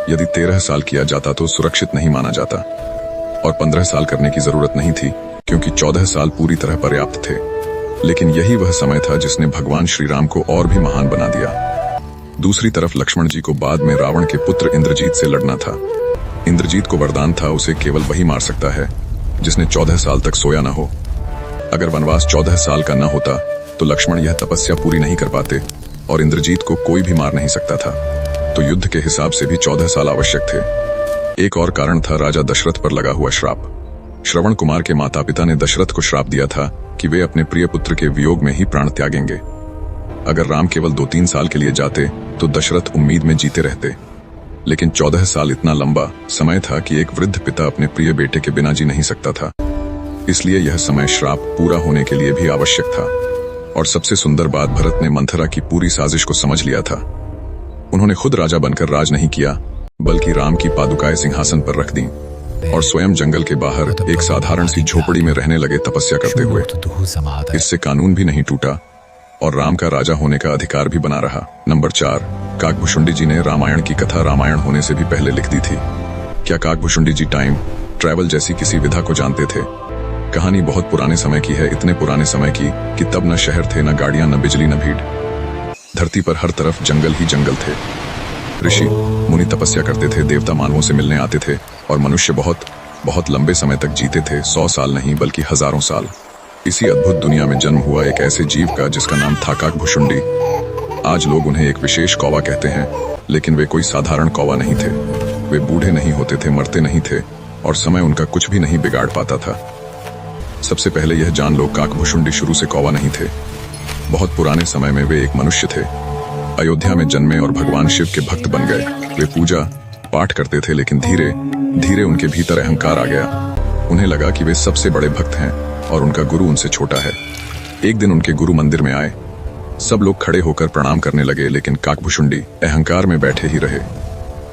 यदि 13 साल किया जाता तो सुरक्षित नहीं माना जाता, और 15 साल करने की जरूरत नहीं थी क्योंकि 14 साल पूरी तरह पर्याप्त थे। लेकिन यही वह समय था जिसने भगवान श्री राम को और भी महान बना दिया। दूसरी तरफ लक्ष्मण जी को बाद में रावण के पुत्र इंद्रजीत से लड़ना था। इंद्रजीत को वरदान था उसे केवल वही मार सकता है जिसने 14 साल तक सोया न हो। अगर वनवास 14 साल का न होता तो लक्ष्मण यह तपस्या पूरी नहीं कर पाते और इंद्रजीत को कोई भी मार नहीं सकता था। तो युद्ध के हिसाब से भी 14 साल आवश्यक थे। एक और कारण था राजा दशरथ पर लगा हुआ श्राप। श्रवण कुमार के माता पिता ने दशरथ को श्राप दिया था कि वे अपने प्रिय पुत्र के वियोग में ही प्राण त्यागेंगे। अगर राम केवल 2-3 साल के लिए जाते तो दशरथ उम्मीद में जीते रहते, लेकिन 14 साल इतना लंबा समय था कि एक वृद्ध पिता अपने प्रिय बेटे के बिना जी नहीं सकता था। इसलिए यह समय श्राप पूरा होने के लिए भी आवश्यक था। और सबसे सुंदर बात, भरत ने मंथरा की पूरी साजिश को समझ लिया था। उन्होंने खुद राजा बनकर राज नहीं किया, बल्कि राम की पादुकाएं सिंहासन पर रख दी और स्वयं जंगल के बाहर एक साधारण सी झोपड़ी में रहने लगे तपस्या करते हुए। इससे कानून भी नहीं टूटा और राम का राजा होने का अधिकार भी बना रहा। नंबर 4, काकभुशुंडी जी ने रामायण की कथा रामायण होने से भी पहले लिख दी थी। क्या काकभुशुंडी जी टाइम ट्रैवल जैसी किसी विधा को जानते थे? कहानी बहुत पुराने समय की है, इतने पुराने समय की कि तब न शहर थे, न गाड़ियां, न बिजली, न भीड़। धरती पर हर तरफ जंगल ही जंगल थे। ऋषि मुनि तपस्या करते थे, देवता मानवों से मिलने आते थे और मनुष्य बहुत बहुत लंबे समय तक जीते थे। 100 साल नहीं बल्कि हजारों साल। इसी अद्भुत दुनिया में जन्म हुआ एक ऐसे जीव का जिसका नाम था काकभुशुंडी। आज लोग उन्हें एक विशेष कौवा कहते हैं, लेकिन वे कोई साधारण कौवा नहीं थे। वे बूढ़े नहीं होते थे, मरते नहीं थे और समय उनका कुछ भी नहीं बिगाड़ पाता था। सबसे पहले यह जान लो, काकभुशुंडी शुरू से कौवा नहीं थे। बहुत पुराने समय में वे एक मनुष्य थे। अयोध्या में जन्मे और भगवान शिव के भक्त बन गए। वे पूजा पाठ करते थे, लेकिन धीरे धीरे उनके भीतर अहंकार आ गया। उन्हें लगा कि वे सबसे बड़े भक्त हैं और उनका गुरु उनसे छोटा है। एक दिन उनके गुरु मंदिर में आए। सब लोग खड़े होकर प्रणाम करने लगे, लेकिन काकभुशुंडी अहंकार में बैठे ही रहे।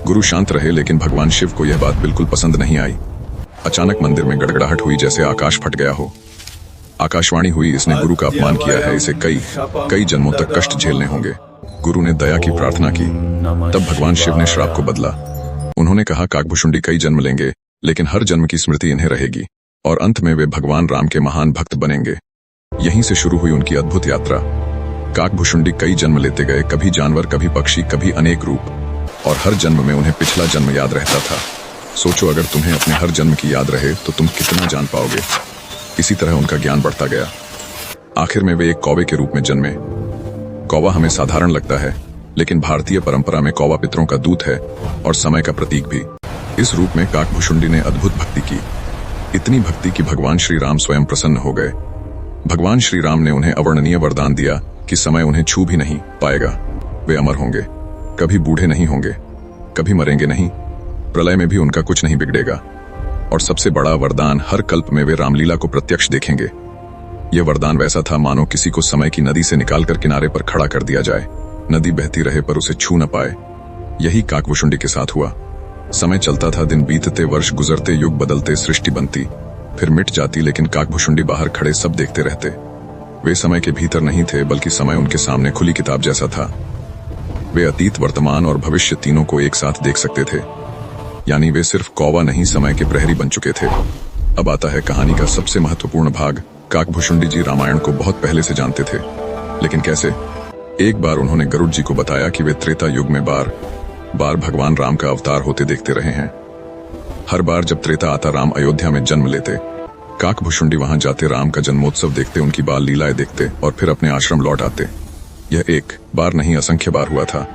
गुरु शांत रहे, लेकिन भगवान शिव को यह बात बिल्कुल पसंद नहीं आई। अचानक मंदिर में गड़गड़ाहट हुई, जैसे आकाश फट गया हो। आकाशवाणी हुई, इसने गुरु का अपमान किया है, इसे कई जन्मों तक कष्ट झेलने होंगे। गुरु ने दया की प्रार्थना की। तब भगवान शिव ने श्राप को बदला। उन्होंने कहा, काकभुशुंडी कई जन्म लेंगे, लेकिन हर जन्म की स्मृति इन्हें रहेगी और अंत में वे भगवान राम के महान भक्त बनेंगे। यहीं से शुरू हुई उनकी अद्भुत यात्रा। काकभुशुंडी कई जन्म लेते गए, कभी जानवर, कभी पक्षी, कभी अनेक रूप, और हर जन्म में उन्हें पिछला जन्म याद रहता था। सोचो, अगर तुम्हें अपने हर जन्म की याद रहे तो तुम कितना जान पाओगे। इसी तरह उनका ज्ञान बढ़ता गया। आखिर में वे एक कौवे के रूप में जन्मे। कौवा हमें साधारण लगता है, लेकिन भारतीय परंपरा में कौवा पितरों का दूत है और समय का प्रतीक भी। इस रूप में काकभुशुंडी ने अद्भुत भक्ति की, इतनी भक्ति कि भगवान श्री राम स्वयं प्रसन्न हो गए। भगवान श्री राम ने उन्हें अवर्णनीय वरदान दिया कि समय उन्हें छू भी नहीं पाएगा। वे अमर होंगे, कभी बूढ़े नहीं होंगे, कभी मरेंगे नहीं, प्रलय में भी उनका कुछ नहीं बिगड़ेगा। और सबसे बड़ा वरदान, हर कल्प में वे रामलीला को प्रत्यक्ष देखेंगे। यह वरदान वैसा था मानो किसी को समय की नदी से निकालकर किनारे पर खड़ा कर दिया जाए। नदी बहती रहे पर उसे छू न पाए। यही काकभुशुंडी के साथ हुआ। समय चलता था, दिन बीतते, वर्ष गुजरते, युग बदलते, सृष्टि बनती, फिर मिट जाती, लेकिन काकभुशुंडी बाहर खड़े सब देखते रहते। वे समय के भीतर नहीं थे, बल्कि समय उनके सामने खुली किताब जैसा था। वे अतीत, वर्तमान और भविष्य तीनों को एक साथ देख सकते थे। यानी वे सिर्फ कौवा नहीं, समय के प्रहरी बन चुके थे। अब आता है कहानी का सबसे महत्वपूर्ण भाग। काकभुशुंडी जी रामायण को बहुत पहले से जानते थे, लेकिन कैसे? एक बार उन्होंने गरुड़ जी को बताया कि वे त्रेता युग में बार बार भगवान राम का अवतार होते देखते रहे हैं। हर बार जब त्रेता आता, राम अयोध्या में जन्म लेते। काकभुशुंडी वहां जाते, राम का जन्मोत्सव देखते, उनकी बाल लीलाएं देखते और फिर अपने आश्रम लौट आते। यह एक बार नहीं, असंख्य बार हुआ था।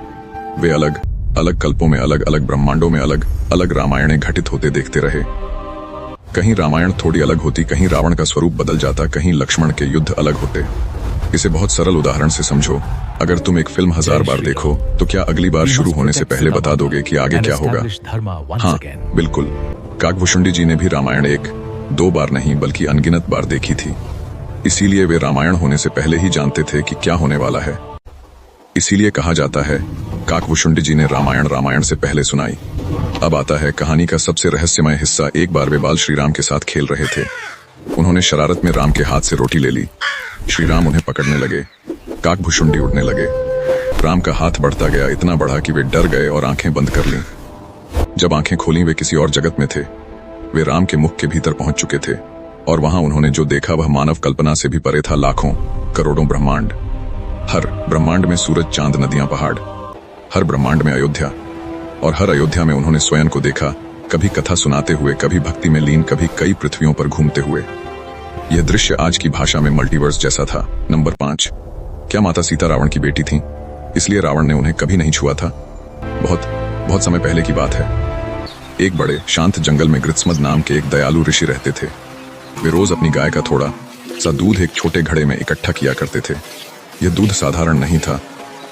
वे अलग अलग कल्पों में, अलग अलग ब्रह्मांडों में अलग अलग रामायणें घटित होते देखते रहे। कहीं रामायण थोड़ी अलग होती, कहीं रावण का स्वरूप बदल जाता, कहीं लक्ष्मण के युद्ध अलग होते। इसे बहुत सरल उदाहरण से समझो। अगर तुम एक फिल्म 1000 बार देखो तो क्या अगली बार शुरू होने से पहले बता दोगे कि आगे क्या होगा? हाँ, बिल्कुल। काकभुशुंडी जी ने भी रामायण 1-2 बार नहीं बल्कि अनगिनत बार देखी थी। इसीलिए वे रामायण होने से पहले ही जानते थे कि क्या होने वाला है। इसीलिए कहा जाता है, काकभुशुंडी जी ने रामायण से पहले सुनाई। अब आता है कहानी का सबसे रहस्यमय हिस्सा। एक बार वे बाल श्री राम के साथ खेल रहे थे। उन्होंने शरारत में राम के हाथ से रोटी ले ली। श्री राम उन्हें पकड़ने लगे। काकभुशुंडी उड़ने लगे। राम का हाथ बढ़ता गया, इतना बढ़ा कि वे डर गए और आंखें बंद कर लीं। जब आंखें खोली वे किसी और जगत में थे। वे राम के मुख के भीतर पहुंच चुके थे और वहां उन्होंने जो देखा वह मानव कल्पना से भी परे था। लाखों करोड़ों ब्रह्मांड, हर ब्रह्मांड में सूरज चांद नदियां पहाड़, हर ब्रह्मांड में अयोध्या, और हर अयोध्या में उन्होंने स्वयं को देखा, कभी कथा सुनाते हुए, कभी भक्ति में लीन, कभी कई पृथ्वियों पर घूमते हुए। यह दृश्य आज की भाषा में मल्टीवर्स जैसा था। नंबर 5, क्या माता सीता रावण की बेटी थीं, इसलिए रावण ने उन्हें कभी नहीं छुआ था? बहुत समय पहले की बात है। एक बड़े शांत जंगल में गृत्समद नाम के एक दयालु ऋषि रहते थे। वे रोज अपनी गाय का थोड़ा सा दूध एक छोटे घड़े में इकट्ठा किया करते थे। यह दूध साधारण नहीं था।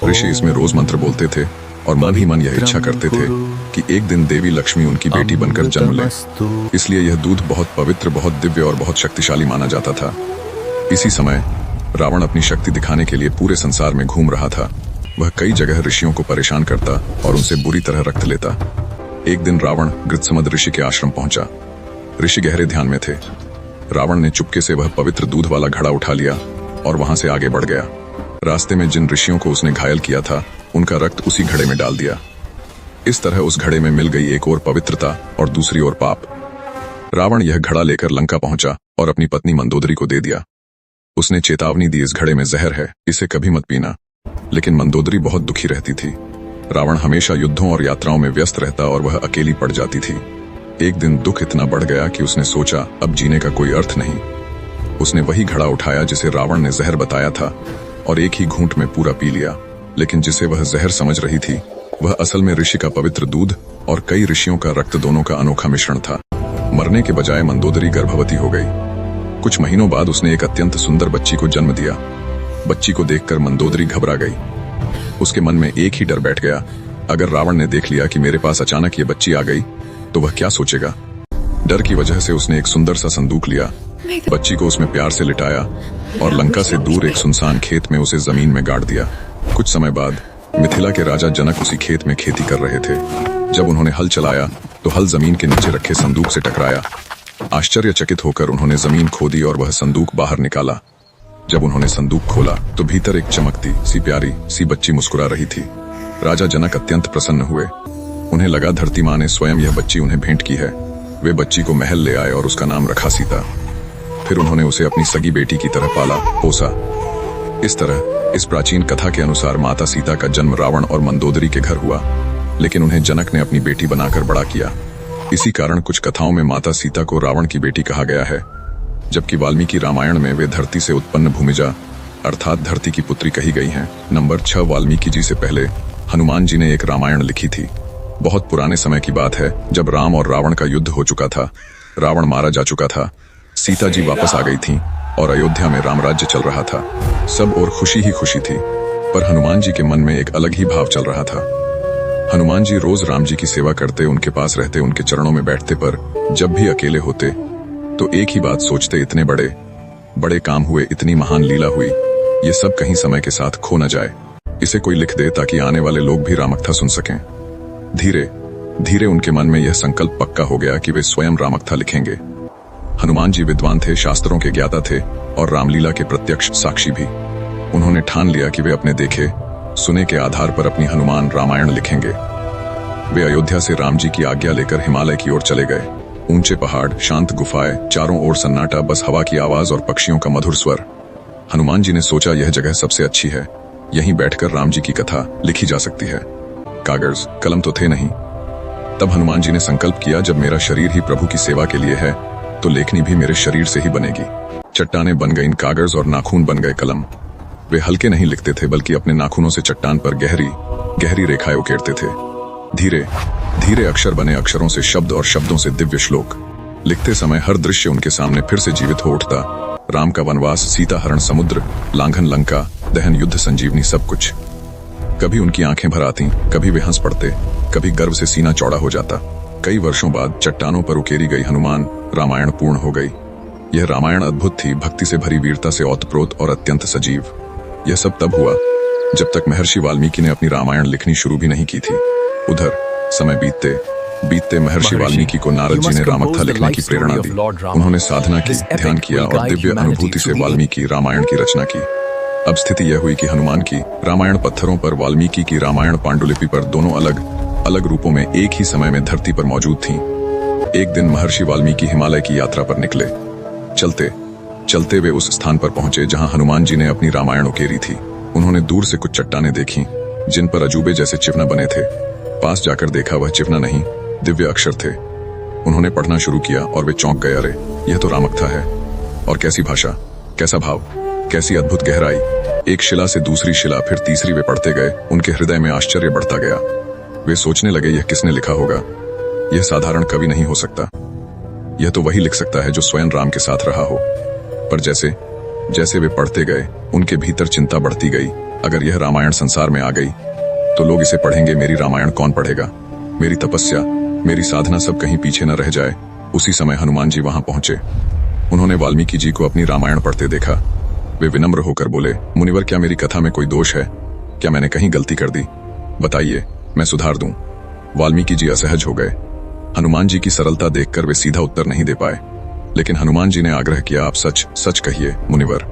ऋषि इसमें रोज मंत्र बोलते थे और मन ही मन यह इच्छा करते थे कि एक दिन देवी लक्ष्मी उनकी बेटी बनकर जन्म ले। इसलिए यह दूध बहुत पवित्र, बहुत दिव्य और बहुत शक्तिशाली माना जाता था। इसी समय रावण अपनी शक्ति दिखाने के लिए पूरे संसार में घूम रहा था। वह कई जगह ऋषियों को परेशान करता और उनसे बुरी तरह रक्त लेता। एक दिन रावण गृत्समद ऋषि के आश्रम पहुंचा। ऋषि गहरे ध्यान में थे। रावण ने चुपके से वह पवित्र दूध वाला घड़ा उठा लिया और वहां से आगे बढ़ गया। रास्ते में जिन ऋषियों को उसने घायल किया था उनका रक्त उसी घड़े में डाल दिया। इस तरह उस घड़े में मिल गई एक ओर पवित्रता और दूसरी ओर पाप। रावण यह घड़ा लेकर लंका पहुंचा और अपनी पत्नी मंदोदरी को दे दिया। उसने चेतावनी दी, इस घड़े में जहर है, इसे कभी मत पीना। लेकिन मंदोदरी बहुत दुखी रहती थी। रावण हमेशा युद्धों और यात्राओं में व्यस्त रहता और वह अकेली पड़ जाती थी। एक दिन दुख इतना बढ़ गया कि उसने सोचा अब जीने का कोई अर्थ नहीं। उसने वही घड़ा उठाया जिसे रावण ने जहर बताया था और एक ही घूंट में पूरा पी लिया। लेकिन जिसे वह जहर समझ रही थी वह असल में ऋषि का पवित्र दूध और कई ऋषियों का रक्त, दोनों का अनोखा मिश्रण था। मरने के बजाय मंदोदरी गर्भवती हो गई। कुछ महीनों बाद उसने एक अत्यंत सुंदर बच्ची को जन्म दिया। बच्ची को देखकर मंदोदरी घबरा गई। उसके मन में एक ही डर बैठ गया, अगर रावण ने देख लिया कि मेरे पास अचानक ये बच्ची आ गई तो वह क्या सोचेगा। डर की वजह से उसने एक सुंदर सा संदूक लिया, बच्ची को उसमें प्यार से लिटाया और लंका से दूर एक सुनसान खेत में उसे जमीन में गाड़ दिया। कुछ समय बाद मिथिला के राजा जनक उसी खेत में खेती कर रहे थे। जब उन्होंने हल चलाया तो हल जमीन के नीचे रखे संदूक से टकराया। आश्चर्यचकित होकर उन्होंने जमीन खोदी और वह संदूक बाहर निकाला। जब उन्होंने संदूक खोला तो भीतर एक चमकती सी प्यारी सी बच्ची मुस्कुरा रही थी। राजा जनक अत्यंत प्रसन्न हुए। उन्हें लगा धरती माँ ने स्वयं यह बच्ची उन्हें भेंट की है। वे बच्ची को महल ले आए और उसका नाम रखा सीता। फिर उन्होंने उसे अपनी सगी बेटी की तरह पाला पोसा। इस तरह इस प्राचीन कथा के अनुसार माता सीता का जन्म रावण और मंदोदरी के घर हुआ, लेकिन उन्हें जनक ने अपनी बेटी बनाकर बड़ा किया। इसी कारण कुछ कथाओं में माता सीता को रावण की बेटी कहा गया है, जबकि वाल्मीकि रामायण में वे धरती से उत्पन्न भूमिजा अर्थात धरती की पुत्री कही गई हैं। नंबर 6, वाल्मीकि जी से पहले हनुमान जी ने एक रामायण लिखी थी। बहुत पुराने समय की बात है, जब राम और रावण का युद्ध हो चुका था। रावण मारा जा चुका था, सीता जी वापस आ गई थीं और अयोध्या में राम राज्य चल रहा था। सब और खुशी ही खुशी थी, पर हनुमान जी के मन में एक अलग ही भाव चल रहा था। हनुमान जी रोज राम जी की सेवा करते, उनके पास रहते, उनके चरणों में बैठते, पर जब भी अकेले होते तो एक ही बात सोचते, इतने बड़े बड़े काम हुए, इतनी महान लीला हुई, ये सब कहीं समय के साथ खो न जाए। इसे कोई लिख दे ताकि आने वाले लोग भी रामकथा सुन सकें। धीरे धीरे उनके मन में यह संकल्प पक्का हो गया कि वे स्वयं रामकथा लिखेंगे। हनुमान जी विद्वान थे, शास्त्रों के ज्ञाता थे और रामलीला के प्रत्यक्ष साक्षी भी। उन्होंने ठान लिया कि वे अपने देखे सुने के आधार पर अपनी हनुमान रामायण लिखेंगे। वे अयोध्या से राम जी की आज्ञा लेकर हिमालय की ओर चले गए। ऊंचे पहाड़, शांत गुफाएं, चारों ओर सन्नाटा, बस हवा की आवाज और पक्षियों का मधुर स्वर। हनुमान जी ने सोचा यह जगह सबसे अच्छी है, यहीं बैठकर राम जी की कथा लिखी जा सकती है। कागज कलम तो थे नहीं। तब हनुमान जी ने संकल्प किया, जब मेरा शरीर ही प्रभु की सेवा के लिए है तो लेखनी भी मेरे शरीर से ही बनेगी। चट्टानें बन गईं कागज और नाखून बन गए कलम। वे हल्के नहीं लिखते थे, बल्कि अपने नाखूनों से चट्टान पर गहरी गहरी रेखाएं उकेरते थे। धीरे धीरे अक्षर बने, अक्षरों से शब्द और शब्दों से दिव्य श्लोक। लिखते समय हर दृश्य उनके सामने फिर से जीवित हो उठता। राम का वनवास, सीता हरण, समुद्र लांघन, लंका दहन, युद्ध, संजीवनी, सब कुछ। कभी उनकी आंखें भर आती, कभी वे हंस पड़ते, कभी गर्व से सीना चौड़ा हो जाता। कई वर्षों बाद चट्टानों पर उकेरी गई हनुमान रामायण पूर्ण हो गई। यह रामायण अद्भुत थी, भक्ति से भरी, वीरता से ओतप्रोत और अत्यंत सजीव। यह सब तब हुआ जब तक महर्षि वाल्मीकि ने अपनी रामायण लिखनी शुरू भी नहीं की थी। उधर समय बीतते बीतते महर्षि वाल्मीकि को नारद जी ने रामकथा लिखने की प्रेरणा दी। उन्होंने साधना की, ध्यान किया और दिव्य अनुभूति से वाल्मीकि रामायण की रचना की। अब स्थिति यह हुई कि हनुमान की रामायण पत्थरों पर, वाल्मीकि की रामायण पांडुलिपि पर, दोनों अलग अलग रूपों में एक ही समय में धरती पर मौजूद थीं। एक दिन महर्षि वाल्मीकि हिमालय की यात्रा पर निकले। चलते चलते वे उस स्थान पर पहुंचे जहां हनुमान जी ने अपनी रामायण उकेरी थी। उन्होंने दूर से कुछ चट्टानें देखी जिन पर अजूबे जैसे चिन्ह बने थे। पास जाकर देखा वह चिन्ह नहीं, दिव्य अक्षर थे। उन्होंने पढ़ना शुरू किया और वे चौंक गए। अरे, यह तो रामकथा है। और कैसी भाषा, कैसा भाव, कैसी अद्भुत गहराई। एक शिला से दूसरी शिला, फिर तीसरी वे पढ़ते गए। उनके हृदय में आश्चर्य बढ़ता गया। वे सोचने लगे, यह किसने लिखा होगा? यह साधारण कवि नहीं हो सकता। यह तो वही लिख सकता है जो स्वयं राम के साथ रहा हो। पर जैसे जैसे वे पढ़ते गए, उनके भीतर चिंता बढ़ती गई। अगर यह रामायण संसार में आ गई तो लोग इसे पढ़ेंगे, मेरी रामायण कौन पढ़ेगा? मेरी तपस्या, मेरी साधना सब कहीं पीछे न रह जाए। उसी समय हनुमान जी वहां पहुंचे। उन्होंने वाल्मीकि जी को अपनी रामायण पढ़ते देखा। वे विनम्र होकर बोले, मुनिवर, क्या मेरी कथा में कोई दोष है? क्या मैंने कहीं गलती कर दी? बताइए, मैं सुधार दूं। वाल्मीकि जी असहज हो गए। हनुमान जी की सरलता देखकर वे सीधा उत्तर नहीं दे पाए। लेकिन हनुमान जी ने आग्रह किया, आप सच सच कहिए मुनिवर,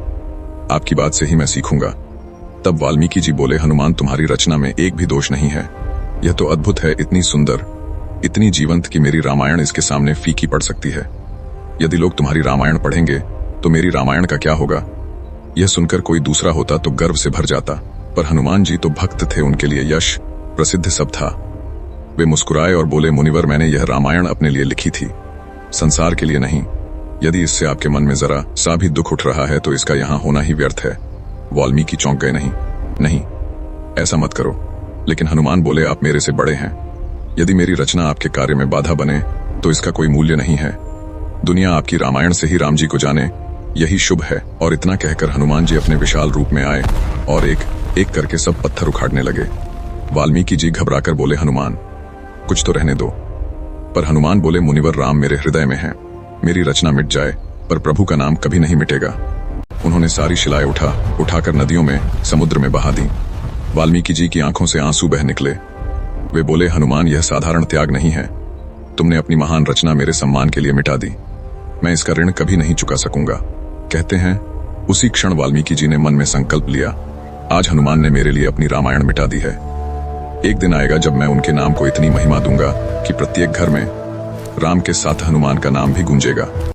आपकी बात से ही मैं सीखूंगा। तब वाल्मीकि जी बोले, हनुमान, तुम्हारी रचना में एक भी दोष नहीं है। यह तो अद्भुत है, इतनी सुंदर, इतनी जीवंत कि मेरी रामायण इसके सामने फीकी पड़ सकती है। यदि लोग तुम्हारी रामायण पढ़ेंगे तो मेरी रामायण का क्या होगा? यह सुनकर कोई दूसरा होता तो गर्व से भर जाता, पर हनुमान जी तो भक्त थे, उनके लिए यश प्रसिद्ध सब था। वे मुस्कुराए और बोले, मुनिवर, मैंने यह रामायण अपने लिए लिखी थी, संसार के लिए नहीं। यदि इससे आपके मन में जरा सा भी दुख उठ रहा है तो इसका यहाँ होना ही व्यर्थ है। वाल्मीकि चौंक गए। नहीं नहीं, ऐसा मत करो। लेकिन हनुमान बोले, आप मेरे से बड़े हैं। यदि मेरी रचना आपके कार्य में बाधा बने तो इसका कोई मूल्य नहीं है। दुनिया आपकी रामायण से ही राम जी को जाने, यही शुभ है। और इतना कहकर हनुमान जी अपने विशाल रूप में आए और एक एक करके सब पत्थर उखाड़ने लगे। वाल्मीकि जी घबराकर बोले, हनुमान, कुछ तो रहने दो। पर हनुमान बोले, मुनिवर, राम मेरे हृदय में है। मेरी रचना मिट जाए पर प्रभु का नाम कभी नहीं मिटेगा। उन्होंने सारी शिलाएं उठाकर नदियों में, समुद्र में बहा दी। वाल्मीकि जी की आंखों से आंसू बह निकले। वे बोले, हनुमान, यह साधारण त्याग नहीं है। तुमने अपनी महान रचना मेरे सम्मान के लिए मिटा दी। मैं इसका ऋण कभी नहीं चुका सकूंगा। कहते हैं उसी क्षण वाल्मीकि जी ने मन में संकल्प लिया, आज हनुमान ने मेरे लिए अपनी रामायण मिटा दी है। एक दिन आएगा जब मैं उनके नाम को इतनी महिमा दूंगा कि प्रत्येक घर में राम के साथ हनुमान का नाम भी गूंजेगा।